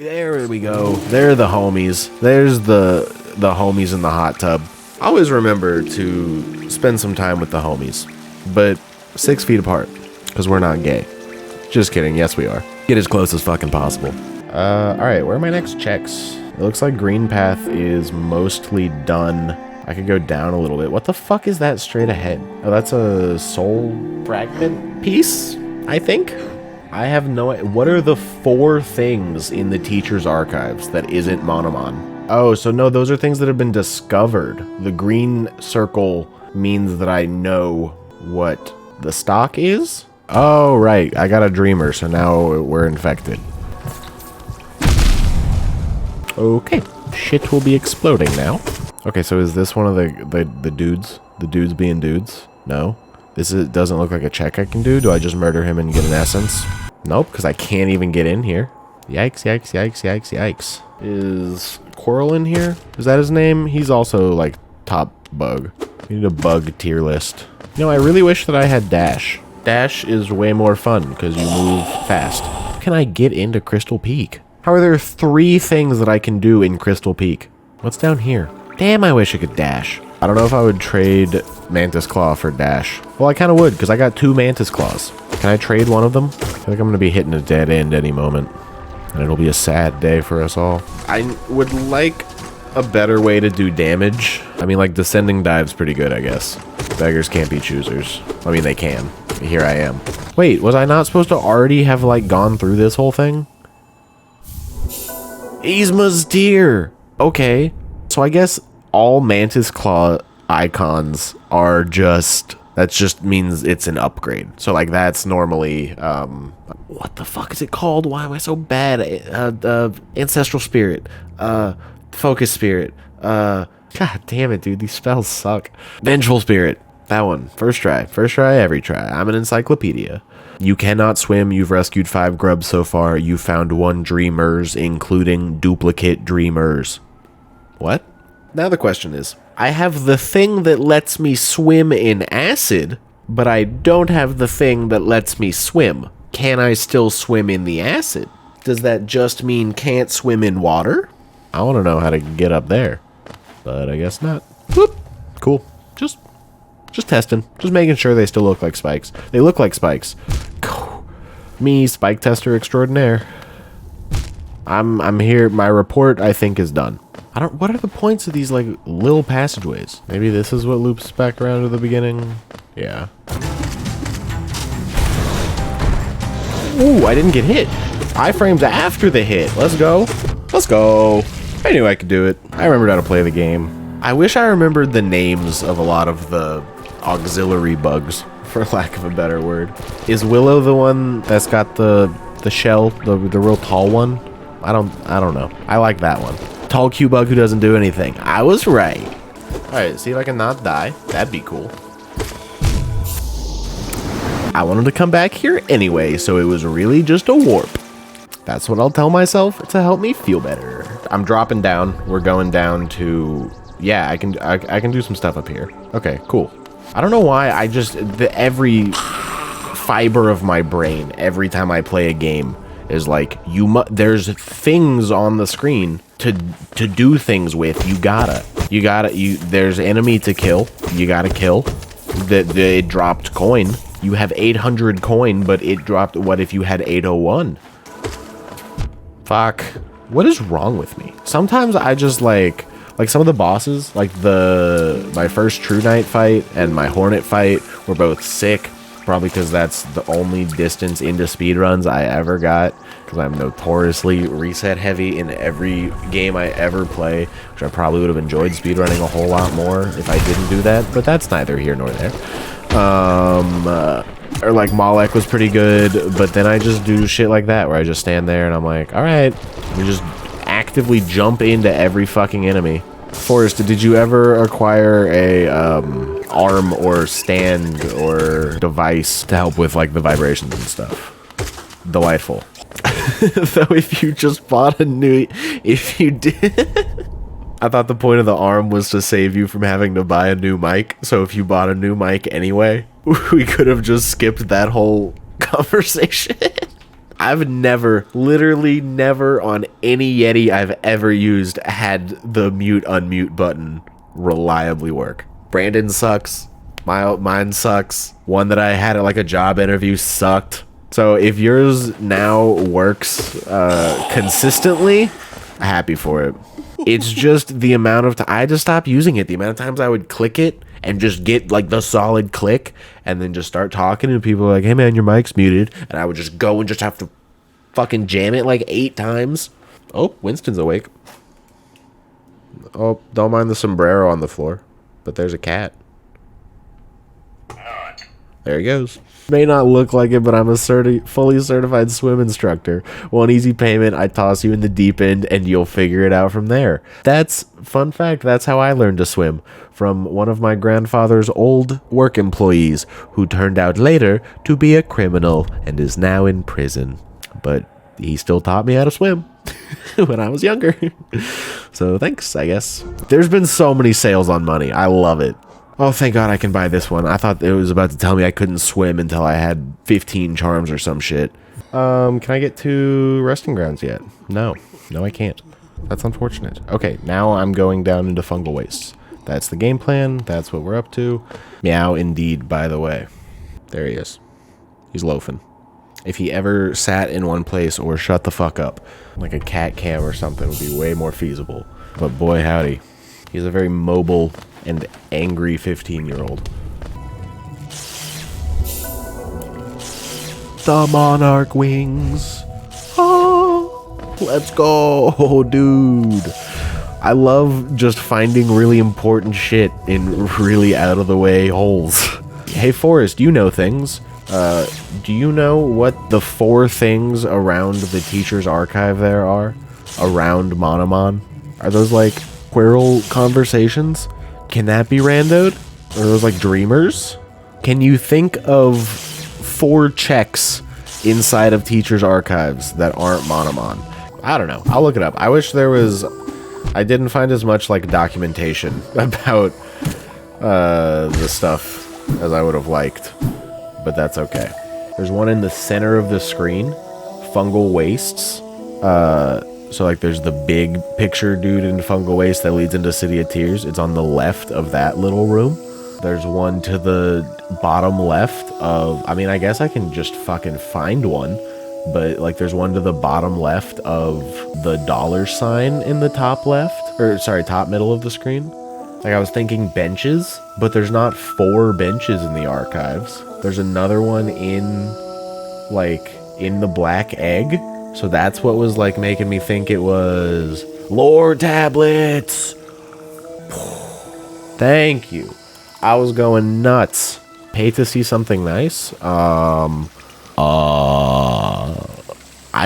There we go. They're the homies. There's the homies in the hot tub. Always remember to spend some time with the homies, but 6 feet apart, because we're not gay. Just kidding. Yes, we are. Get as close as fucking possible. Alright, where are my next checks? It looks like green path is mostly done. I could go down a little bit. What the fuck is that straight ahead? Oh, that's a soul fragment piece, I think? I have no idea. What are the 4 things in the teacher's archives that isn't Monomon? Oh, so no, those are things that have been discovered. The green circle means that I know what the stock is? Oh, right. I got a dreamer, so now we're infected. Okay. Shit will be exploding now. Okay, so is this one of the dudes? The dudes being dudes? No? Doesn't look like a check I can do. Do I just murder him and get an essence? Nope, because I can't even get in here. Yikes, yikes, yikes, yikes, yikes. Is Coral in here? Is that his name? He's also, like, top bug. We need a bug tier list. You know, I really wish that I had Dash. Dash is way more fun, because you move fast. How can I get into Crystal Peak? How are there 3 things that I can do in Crystal Peak? What's down here? Damn, I wish I could dash. I don't know if I would trade Mantis Claw for Dash. Well, I kind of would, because I got 2 Mantis Claws. Can I trade one of them? I feel like I'm going to be hitting a dead end any moment. And it'll be a sad day for us all. I would like a better way to do damage. I mean, like, Descending Dive's pretty good, I guess. Beggars can't be choosers. I mean, they can. Here I am. Wait, was I not supposed to already have, like, gone through this whole thing? Yzma's tier! Okay. So I guess all Mantis Claw icons are just... That just means it's an upgrade. So, like, that's normally, what the fuck is it called? Why am I so bad? Ancestral Spirit. Focus Spirit. God damn it, dude. These spells suck. Vengeful Spirit. That one. First try. First try, every try. I'm an encyclopedia. You cannot swim. You've rescued 5 grubs so far. You found 1 dreamers, including duplicate dreamers. What? Now the question is, I have the thing that lets me swim in acid, but I don't have the thing that lets me swim. Can I still swim in the acid? Does that just mean can't swim in water? I want to know how to get up there, but I guess not. Whoop. Cool. Just testing. Just making sure they still look like spikes. They look like spikes. Me, spike tester extraordinaire. I'm here. My report, I think, is done. What are the points of these, like, little passageways? Maybe this is what loops back around to the beginning? Yeah. Ooh, I didn't get hit. Iframes after the hit. Let's go. Let's go. I knew I could do it. I remembered how to play the game. I wish I remembered the names of a lot of the auxiliary bugs, for lack of a better word. Is Willow the one that's got the shell, the real tall one? I don't know. I like that one. Tall Q-Bug who doesn't do anything. I was right. Alright, see if I can not die. That'd be cool. I wanted to come back here anyway, so it was really just a warp. That's what I'll tell myself to help me feel better. I'm dropping down. We're going down to... Yeah, I can do some stuff up here. Okay, cool. I don't know why, every fiber of my brain, every time I play a game, is like, there's things on the screen to do things with. There's enemy to kill. You gotta kill. It dropped coin. You have 800 coin, but it dropped, what if you had 801? Fuck. What is wrong with me? Sometimes I just like some of the bosses, like my first True Knight fight and my Hornet fight were both sick. Probably because that's the only distance into speedruns I ever got, because I'm notoriously reset heavy in every game I ever play, which I probably would have enjoyed speedrunning a whole lot more if I didn't do that, but that's neither here nor there. Or like Malek was pretty good, but then I just do shit like that where I just stand there and I'm like, alright, we just actively jump into every fucking enemy. Forrest, did you ever acquire a arm or stand or device to help with like the vibrations and stuff? Delightful. Though if you just bought if you did, I thought the point of the arm was to save you from having to buy a new mic. So if you bought a new mic anyway, we could have just skipped that whole conversation. I've never, literally never on any Yeti I've ever used had the mute unmute button reliably work. Brandon sucks. Mine sucks. One that I had at like a job interview sucked. So if yours now works consistently, happy for it. It's just the amount of time I just stopped using it. The amount of times I would click it and just get like the solid click and then just start talking and people are like, hey man, your mic's muted. And I would just go and just have to fucking jam it like 8 times. Oh, Winston's awake. Oh, don't mind the sombrero on the floor. But there's a cat. There he goes. May not look like it, but I'm a fully certified swim instructor. One easy payment, I toss you in the deep end, and you'll figure it out from there. That's, fun fact, that's how I learned to swim. From one of my grandfather's old work employees, who turned out later to be a criminal and is now in prison. But he still taught me how to swim when I was younger. So thanks, I guess. There's been so many sales on money. I love it. Oh, thank God I can buy this one. I thought it was about to tell me I couldn't swim until I had 15 charms or some shit. Can I get to resting grounds yet? No. No, I can't. That's unfortunate. Okay, now I'm going down into fungal wastes. That's the game plan. That's what we're up to. Meow indeed, by the way. There he is. He's loafing. If he ever sat in one place or shut the fuck up, like a cat cam or something would be way more feasible. But boy, howdy. He's a very mobile and angry 15-year-old. The monarch wings. Oh, let's go, dude. I love just finding really important shit in really out-of-the-way holes. Hey, Forrest, you know things. Do you know what the 4 things around the teacher's archive there are? Around Monomon? Are those like Quirrell conversations? Can that be randoed? Or are those like dreamers? Can you think of 4 checks inside of teacher's archives that aren't Monomon? I don't know. I'll look it up. I wish there was... I didn't find as much like documentation about the stuff as I would have liked. But that's okay. There's one in the center of the screen. Fungal wastes. So like there's the big picture dude in fungal waste that leads into City of Tears. It's on the left of that little room. There's one to the bottom left of, I mean, I guess I can just fucking find one, but like there's one to the bottom left of the $sign in the top left, or sorry, top middle of the screen. Like I was thinking benches, but there's not 4 benches in the archives. There's another one in the black egg. So that's what was like making me think it was lore tablets. Thank you. I was going nuts. Pay to see something nice. I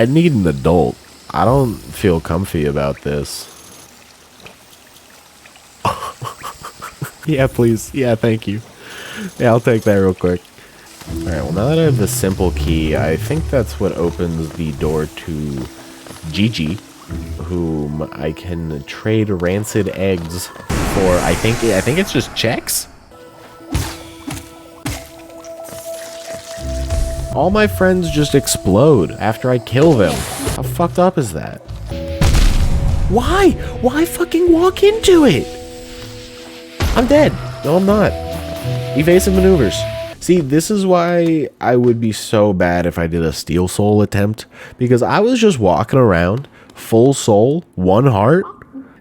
need an adult. I don't feel comfy about this. Yeah, please. Yeah, thank you. Yeah, I'll take that real quick. Alright, well now that I have the simple key, I think that's what opens the door to Gigi, whom I can trade rancid eggs for, I think it's just checks? All my friends just explode after I kill them. How fucked up is that? Why? Why fucking walk into it? I'm dead. No, I'm not. Evasive maneuvers. See, this is why I would be so bad if I did a Steel Soul attempt, because I was just walking around, full soul, 1 heart.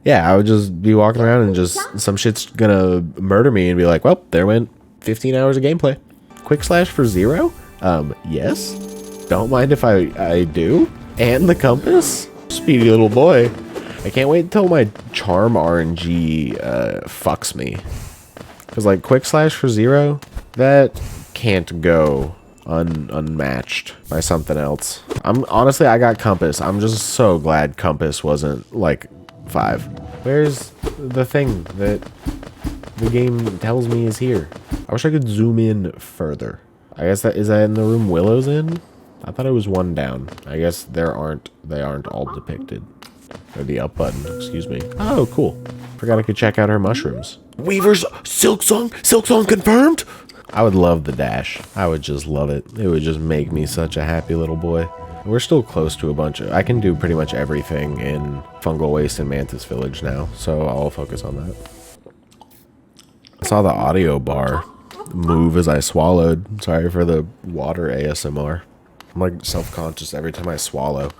Yeah, I would just be walking around and just some shit's gonna murder me and be like, well, there went 15 hours of gameplay. Quick slash for 0? Yes. Don't mind if I do. And the compass? Speedy little boy. I can't wait until my charm RNG fucks me. Because like quick slash for 0, that can't go unmatched by something else. Honestly, I got compass. I'm just so glad compass wasn't like 5. Where's the thing that the game tells me is here? I wish I could zoom in further. I guess is that in the room Willow's in? I thought it was 1 down. I guess they aren't all depicted. Or the up button, excuse me. Oh, cool. Forgot I could check out her mushrooms. Weaver's Silk Song confirmed? I would love the dash. I would just love it. It would just make me such a happy little boy. We're still close to a bunch of... I can do pretty much everything in Fungal Waste and Mantis Village now, so I'll focus on that. I saw the audio bar move as I swallowed. Sorry for the water ASMR. I'm like self-conscious every time I swallow.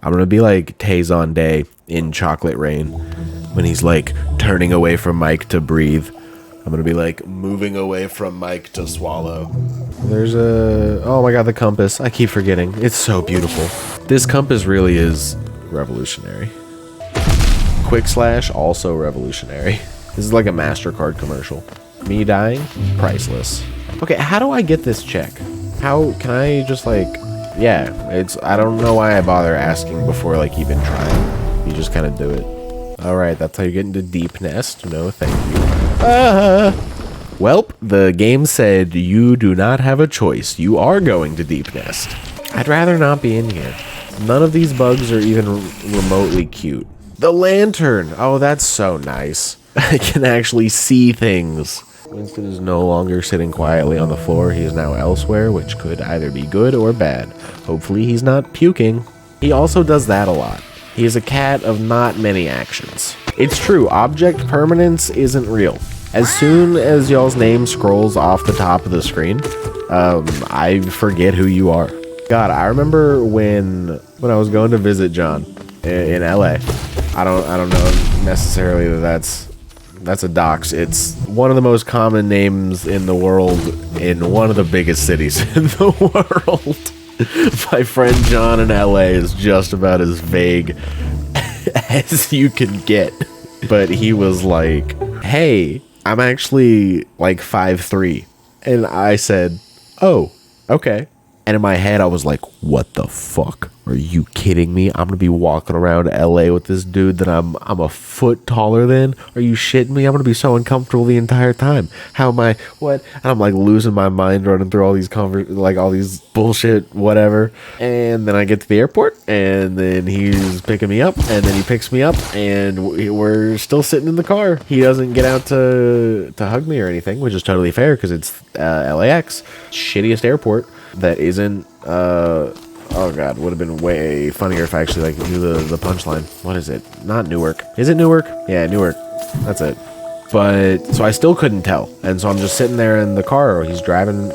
I'm gonna be like Tazon Day in Chocolate Rain when he's like turning away from Mike to breathe. I'm gonna be like moving away from Mike to swallow. There's a... Oh my god, the compass. I keep forgetting. It's so beautiful. This compass really is revolutionary. Quick Slash, also revolutionary. This is like a MasterCard commercial. Me dying? Priceless. Okay, how do I get this check? How can I just like... Yeah, it's... I don't know why I bother asking before like even trying. You just kind of do it. Alright, that's how you get into Deep Nest. No, thank you. Welp, the game said you do not have a choice. You are going to Deep Nest. I'd rather not be in here. None of these bugs are even remotely cute. The lantern! Oh, that's so nice. I can actually see things. Winston is no longer sitting quietly on the floor. He is now elsewhere, which could either be good or bad. Hopefully he's not puking. He also does that a lot. He is a cat of not many actions. It's true, object permanence isn't real. As soon as y'all's name scrolls off the top of the screen, I forget who you are. God, I remember when I was going to visit John in LA. I don't know necessarily that that's a dox. It's one of the most common names in the world in one of the biggest cities in the world. My friend John in LA is just about as vague as you can get. But he was like, hey, I'm actually like 5'3". And I said, oh, okay. And in my head, I was like, what the fuck? Are you kidding me? I'm gonna be walking around LA with this dude that I'm a foot taller than? Are you shitting me? I'm gonna be so uncomfortable the entire time. How am I? What? And I'm like losing my mind running through all these all these bullshit, whatever. And then I get to the airport, and then he's picking me up, and then he picks me up, and we're still sitting in the car. He doesn't get out to hug me or anything, which is totally fair because it's LAX, shittiest airport. That isn't, oh god, would have been way funnier if I actually, like, knew the punchline. What is it? Not Newark. Is it Newark? Yeah, Newark. That's it. But, so I still couldn't tell. And so I'm just sitting there in the car, he's driving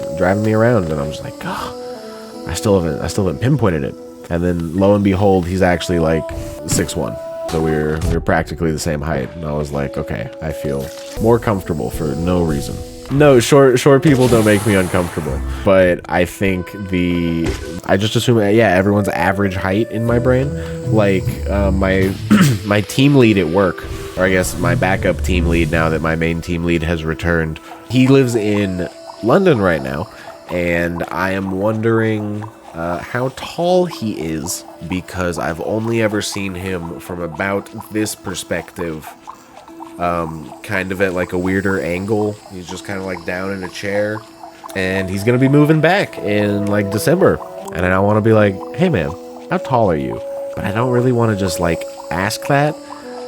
me around, and I'm just like, oh, I still haven't pinpointed it. And then, lo and behold, he's actually, like, 6'1". So we're practically the same height. And I was like, okay, I feel more comfortable for no reason. No, short people don't make me uncomfortable, but I think I just assume, yeah, everyone's average height in my brain. Like, my team lead at work, or I guess my backup team lead now that my main team lead has returned, he lives in London right now, and I am wondering how tall he is, because I've only ever seen him from about this perspective. Kind of at like a weirder angle. He's just kind of like down in a chair, and he's gonna be moving back in like December, and I want to be like, hey man, how tall are you? But I don't really want to just like ask that.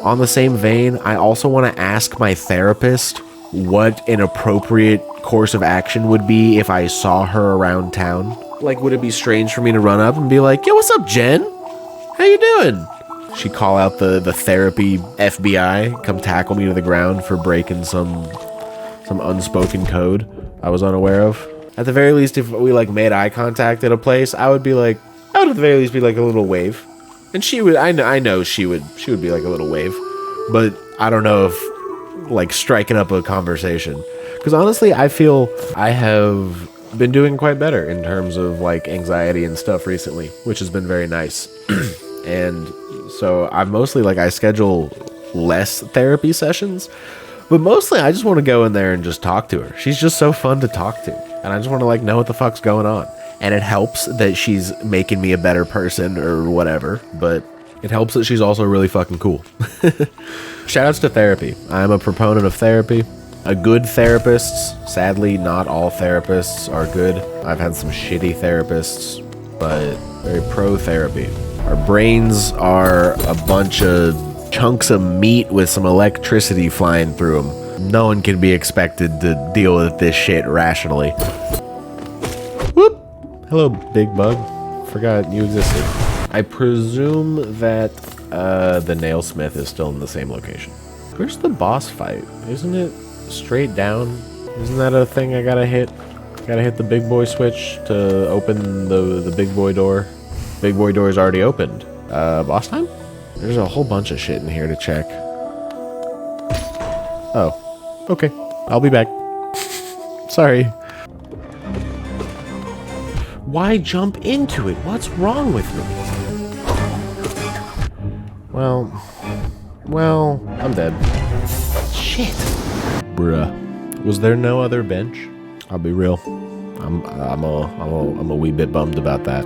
On the same vein, I also want to ask my therapist what an appropriate course of action would be if I saw her around town. Like, would it be strange for me to run up and be like, yo, what's up, Jen? How you doing? She'd call out the therapy FBI, come tackle me to the ground for breaking some unspoken code I was unaware of. At the very least, if we like made eye contact at a place, I would at the very least be like a little wave. And she would, I know she would be like a little wave. But I don't know if like striking up a conversation. Because honestly, I feel I have been doing quite better in terms of like anxiety and stuff recently, which has been very nice. And so I'm mostly like, I schedule less therapy sessions, but mostly I just want to go in there and just talk to her. She's just so fun to talk to. And I just want to like know what the fuck's going on. And it helps that she's making me a better person or whatever, but it helps that she's also really fucking cool. Shoutouts to therapy. I'm a proponent of therapy. A good therapists, sadly, not all therapists are good. I've had some shitty therapists, but very pro therapy. Our brains are a bunch of chunks of meat with some electricity flying through them. No one can be expected to deal with this shit rationally. Whoop! Hello, big bug. forgot you existed. I presume that the nailsmith is still in the same location. Where's the boss fight? Isn't it straight down? Isn't that a thing I gotta hit? Gotta hit the big boy switch to open the big boy door. Big boy door is already opened. Boss time? There's a whole bunch of shit in here to check. Oh, okay. I'll be back. Sorry. Why jump into it? What's wrong with me? Well, I'm dead. Shit. Bruh. Was there no other bench? I'll be real. I'm a wee bit bummed about that.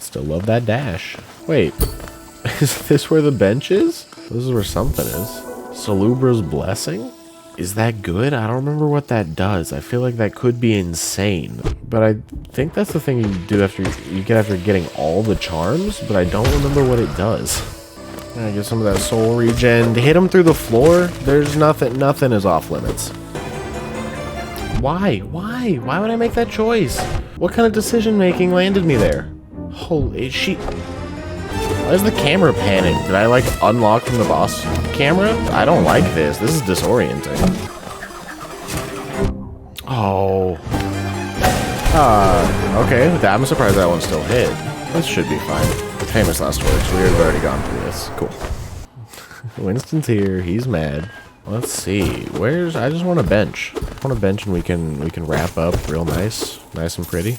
Still love that dash. Wait. Is this where the bench is? This is where something is. Salubra's Blessing? Is that good? I don't remember what that does. I feel like that could be insane. But I think that's the thing you do after you get after getting all the charms, but I don't remember what it does. I get some of that soul regen. To hit him through the floor, there's nothing is off limits. Why? Why would I make that choice? What kind of decision making landed me there? Holy shit. Why is the camera panning? Did I like unlock from the boss camera? I don't like this. This is disorienting. Oh. Okay. I'm surprised that one still hit. This should be fine. Famous last words. We've already gone through this. Cool. Winston's here. He's mad. Let's see. I just want a bench. I want a bench and we can wrap up real nice. Nice and pretty.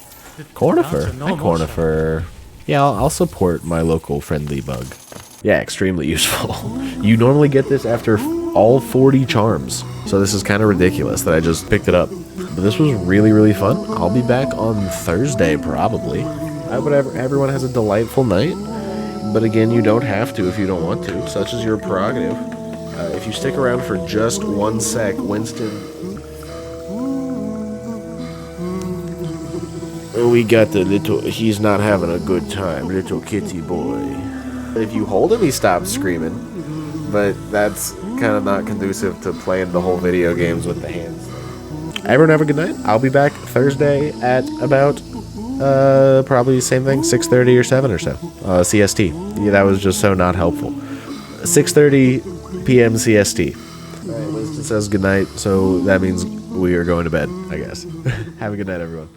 Cornifer. Hi, Cornifer. Yeah, I'll support my local friendly bug. Yeah, extremely useful. You normally get this after all 40 charms. So this is kind of ridiculous that I just picked it up. But this was really, really fun. I'll be back on Thursday, probably. I hope everyone has a delightful night. But again, you don't have to if you don't want to. Such is your prerogative. If you stick around for just 1 sec, Winston... We got the little... He's not having a good time. Little kitty boy. If you hold him, he stops screaming. But that's kind of not conducive to playing the whole video games with the hands. Everyone have a good night. I'll be back Thursday at about... probably same thing, 6:30 or 7 or so. CST. Yeah, that was just so not helpful. 6:30 p.m. CST. Alright, Winston says goodnight, so that means we are going to bed, I guess. Have a good night, everyone.